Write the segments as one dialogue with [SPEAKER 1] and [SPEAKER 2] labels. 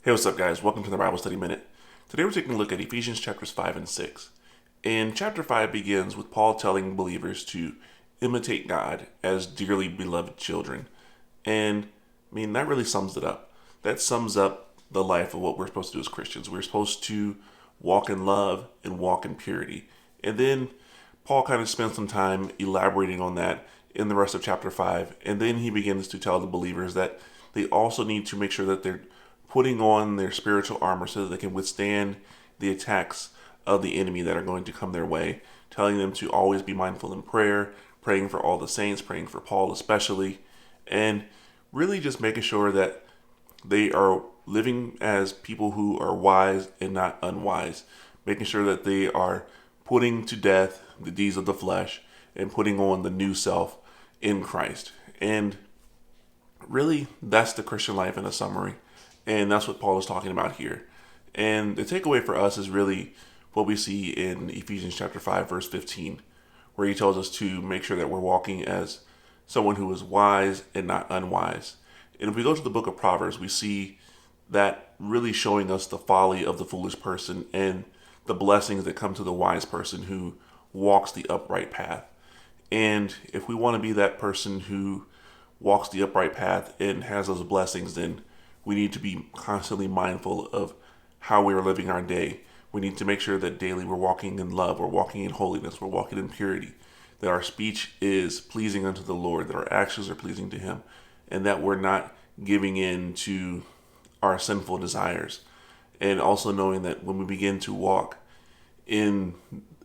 [SPEAKER 1] Hey, what's up, guys? Welcome to the Bible Study Minute. Today we're taking a look at Ephesians chapters 5 and 6. And chapter 5 begins with Paul telling believers to imitate God as dearly beloved children. And, that really sums it up. That sums up the life of what we're supposed to do as Christians. We're supposed to walk in love and walk in purity. And then Paul kind of spends some time elaborating on that in the rest of chapter 5. And then he begins to tell the believers that they also need to make sure that they're putting on their spiritual armor so that they can withstand the attacks of the enemy that are going to come their way, telling them to always be mindful in prayer, praying for all the saints, praying for Paul especially, and really just making sure that they are living as people who are wise and not unwise, making sure that they are putting to death the deeds of the flesh and putting on the new self in Christ. And really, that's the Christian life in a summary. And that's what Paul is talking about here. And the takeaway for us is really what we see in Ephesians chapter 5, verse 15, where he tells us to make sure that we're walking as someone who is wise and not unwise. And if we go to the book of Proverbs, we see that really showing us the folly of the foolish person and the blessings that come to the wise person who walks the upright path. And if we want to be that person who walks the upright path and has those blessings, then we need to be constantly mindful of how we are living our day. We need to make sure that daily we're walking in love, we're walking in holiness, we're walking in purity, that our speech is pleasing unto the Lord, that our actions are pleasing to Him, and that we're not giving in to our sinful desires. And also knowing that when we begin to walk in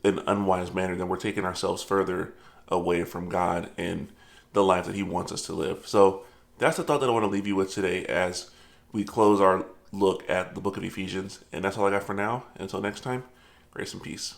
[SPEAKER 1] an unwise manner, then we're taking ourselves further away from God and the life that He wants us to live. So that's the thought that I want to leave you with today as we close our look at the book of Ephesians. And that's all I got for now. Until next time, grace and peace.